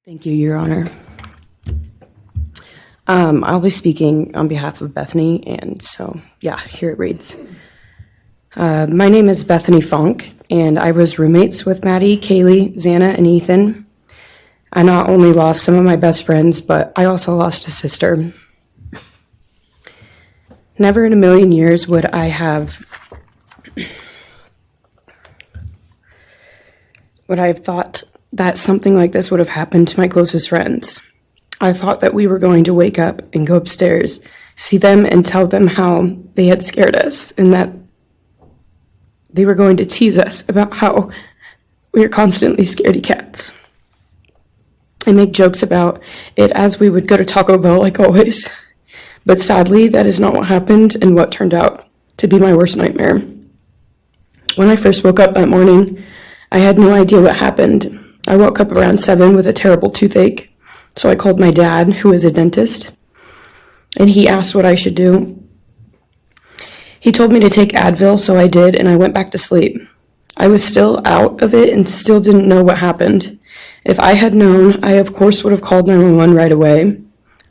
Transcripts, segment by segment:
Thank you, Your Honor. I'll be speaking on behalf of Bethany, and so, yeah, here it reads. My name is Bethany Funke, and I was roommates with Maddie, Kaylee, Xana, and Ethan. I not only lost some of my best friends, but I also lost a sister. Never in a million years would I have thought that something like this would have happened to my closest friends. I thought that we were going to wake up and go upstairs, see them and tell them how they had scared us and that they were going to tease us about how we are constantly scaredy cats. I make jokes about it as we would go to Taco Bell like always. But sadly, that is not what happened and what turned out to be my worst nightmare. When I first woke up that morning, I had no idea what happened. I woke up around 7 with a terrible toothache, so I called my dad, who is a dentist, and he asked what I should do. He told me to take Advil, so I did, and I went back to sleep. I was still out of it and still didn't know what happened. If I had known, I of course would have called 911 right away.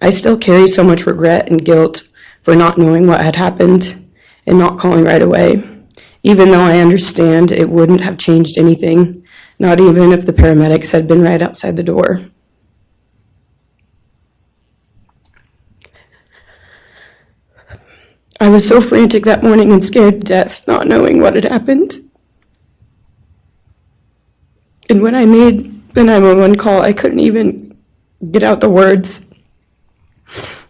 I still carry so much regret and guilt for not knowing what had happened and not calling right away, even though I understand it wouldn't have changed anything, not even if the paramedics had been right outside the door. I was so frantic that morning and scared to death, not knowing what had happened. And when I made the 911 call, I couldn't even get out the words.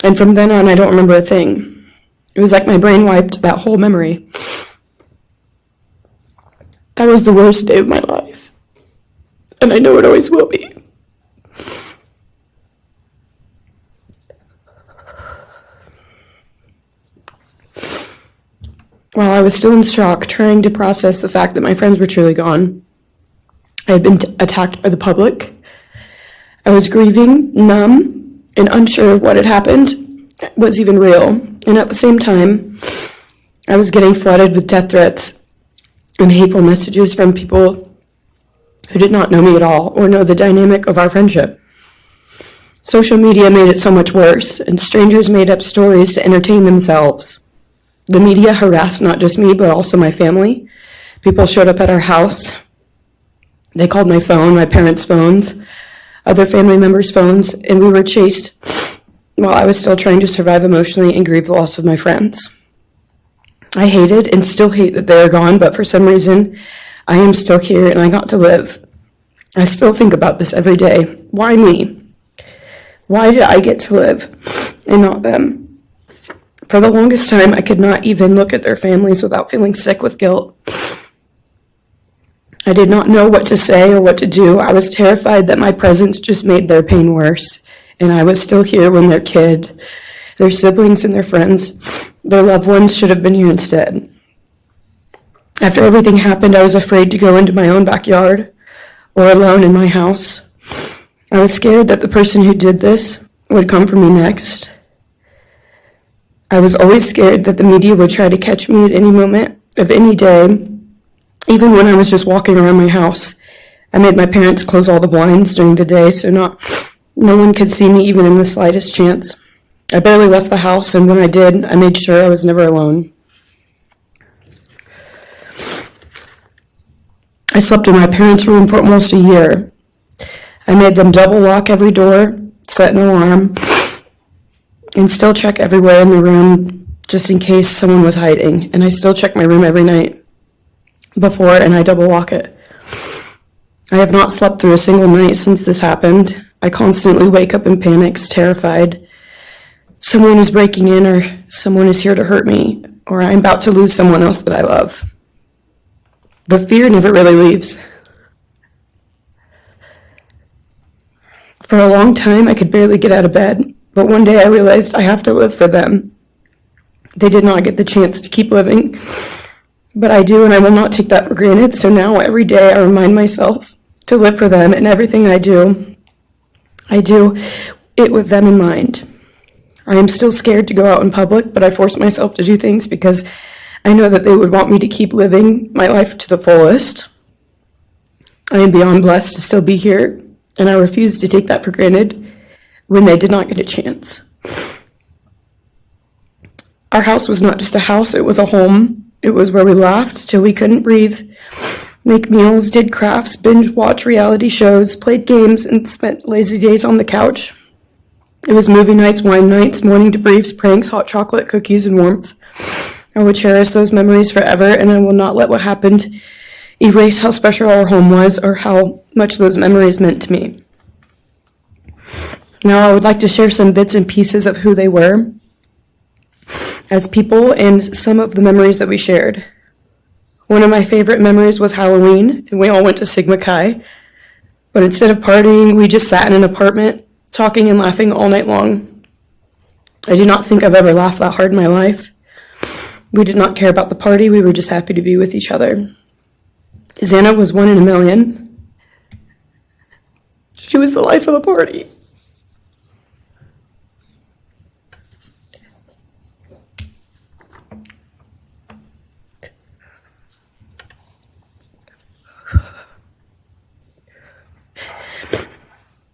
And from then on, I don't remember a thing. It was like my brain wiped that whole memory. That was the worst day of my life. And I know it always will be. While I was still in shock, trying to process the fact that my friends were truly gone, I had been attacked by the public. I was grieving, numb, and unsure of what had happened was even real. And at the same time, I was getting flooded with death threats and hateful messages from people who did not know me at all or know the dynamic of our friendship. Social media made it so much worse, and strangers made up stories to entertain themselves. The media harassed not just me, but also my family. People showed up at our house. They called my phone, my parents' phones, other family members' phones, and we were chased while I was still trying to survive emotionally and grieve the loss of my friends. I hated and still hate that they are gone, but for some reason, I am still here and I got to live. I still think about this every day. Why me? Why did I get to live and not them? For the longest time, I could not even look at their families without feeling sick with guilt. I did not know what to say or what to do. I was terrified that my presence just made their pain worse, and I was still here when their kid, their siblings and their friends, their loved ones should have been here instead. After everything happened, I was afraid to go into my own backyard or alone in my house. I was scared that the person who did this would come for me next. I was always scared that the media would try to catch me at any moment of any day, even when I was just walking around my house. I made my parents close all the blinds during the day so no one could see me even in the slightest chance. I barely left the house, and when I did, I made sure I was never alone. I slept in my parents' room for almost a year. I made them double lock every door, set an alarm, and still check everywhere in the room just in case someone was hiding. And I still check my room every night before, and I double lock it. I have not slept through a single night since this happened. I constantly wake up in panics, terrified. Someone is breaking in, or someone is here to hurt me, or I'm about to lose someone else that I love. The fear never really leaves. For a long time, I could barely get out of bed, but one day I realized I have to live for them. They did not get the chance to keep living, but I do, and I will not take that for granted. So now every day I remind myself to live for them, and everything I do it with them in mind. I am still scared to go out in public, but I force myself to do things because I know that they would want me to keep living my life to the fullest. I am beyond blessed to still be here and I refused to take that for granted when they did not get a chance. Our house was not just a house, it was a home. It was where we laughed till we couldn't breathe, make meals, did crafts, binge watch reality shows, played games, and spent lazy days on the couch. It was movie nights, wine nights, morning debriefs, pranks, hot chocolate, cookies, and warmth. I will cherish those memories forever, and I will not let what happened erase how special our home was or how much those memories meant to me. Now I would like to share some bits and pieces of who they were as people and some of the memories that we shared. One of my favorite memories was Halloween, and we all went to Sigma Chi. But instead of partying, we just sat in an apartment, talking and laughing all night long. I do not think I've ever laughed that hard in my life. We did not care about the party, we were just happy to be with each other. Xana was 1 in a million. She was the life of the party.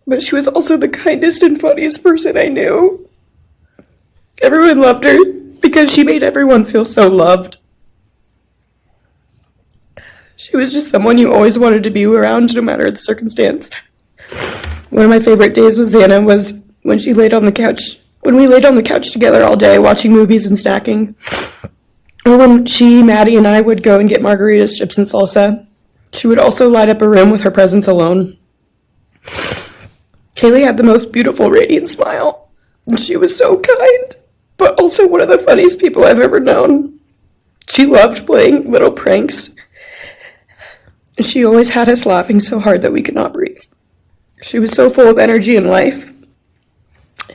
But she was also the kindest and funniest person I knew. Everyone loved her because she made everyone feel so loved. She was just someone you always wanted to be around, no matter the circumstance. One of my favorite days with Xana was when she laid on the couch, when we laid on the couch together all day watching movies and snacking. Or when she, Maddie, and I would go and get margaritas, chips, and salsa. She would also light up a room with her presence alone. Kaylee had the most beautiful, radiant smile. And she was so kind, but also one of the funniest people I've ever known. She loved playing little pranks. She always had us laughing so hard that we could not breathe. She was so full of energy and life.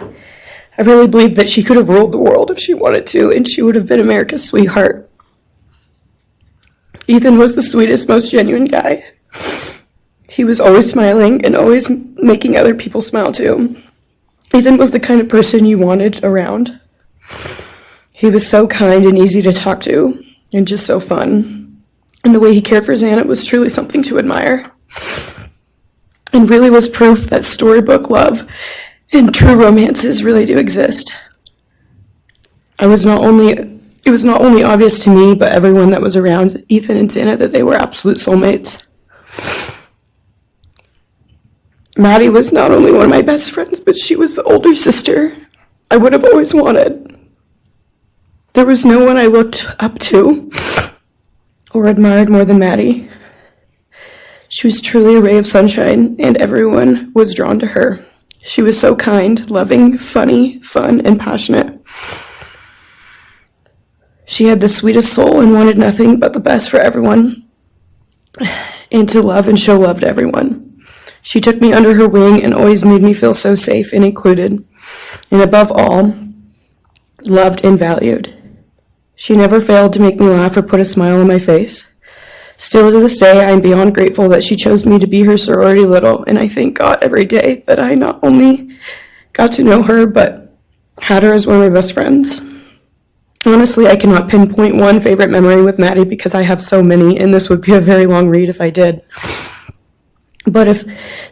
I really believe that she could have ruled the world if she wanted to, and she would have been America's sweetheart. Ethan was the sweetest, most genuine guy. He was always smiling and always making other people smile too. Ethan was the kind of person you wanted around. He was so kind and easy to talk to, and just so fun. And the way he cared for Xana was truly something to admire. And really was proof that storybook love and true romances really do exist. It was not only obvious to me, but everyone that was around Ethan and Xana that they were absolute soulmates. Maddie was not only one of my best friends, but she was the older sister I would have always wanted. There was no one I looked up to or admired more than Maddie. She was truly a ray of sunshine, and everyone was drawn to her. She was so kind, loving, funny, fun, and passionate. She had the sweetest soul and wanted nothing but the best for everyone, and to love and show love to everyone. She took me under her wing and always made me feel so safe and included, and above all, loved and valued. She never failed to make me laugh or put a smile on my face. Still to this day, I am beyond grateful that she chose me to be her sorority little, and I thank God every day that I not only got to know her, but had her as one of my best friends. Honestly, I cannot pinpoint one favorite memory with Maddie because I have so many, and this would be a very long read if I did. But if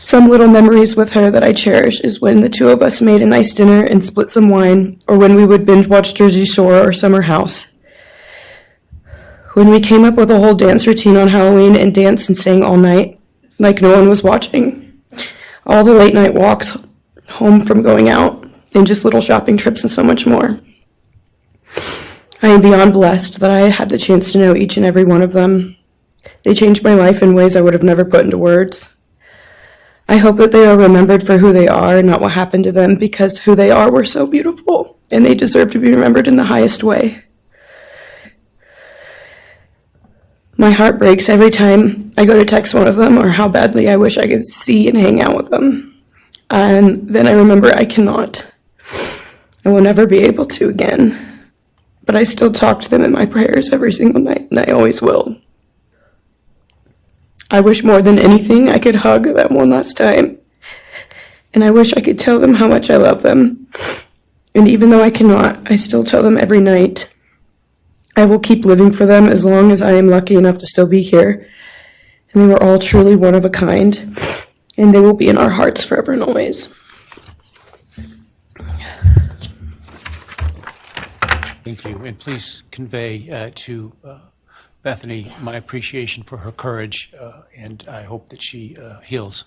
some little memories with her that I cherish is when the two of us made a nice dinner and split some wine, or when we would binge watch Jersey Shore or Summer House. When we came up with a whole dance routine on Halloween and danced and sang all night, like no one was watching. All the late night walks home from going out, and just little shopping trips and so much more. I am beyond blessed that I had the chance to know each and every one of them. They changed my life in ways I would have never put into words. I hope that they are remembered for who they are and not what happened to them, because who they are were so beautiful, and they deserve to be remembered in the highest way. My heart breaks every time I go to text one of them or how badly I wish I could see and hang out with them. And then I remember I cannot. I will never be able to again. But I still talk to them in my prayers every single night, and I always will. I wish more than anything I could hug them one last time. And I wish I could tell them how much I love them. And even though I cannot, I still tell them every night. I will keep living for them as long as I am lucky enough to still be here. And they were all truly one of a kind. and they will be in our hearts forever and always. Thank you, and please convey to Bethany my appreciation for her courage, and I hope that she heals.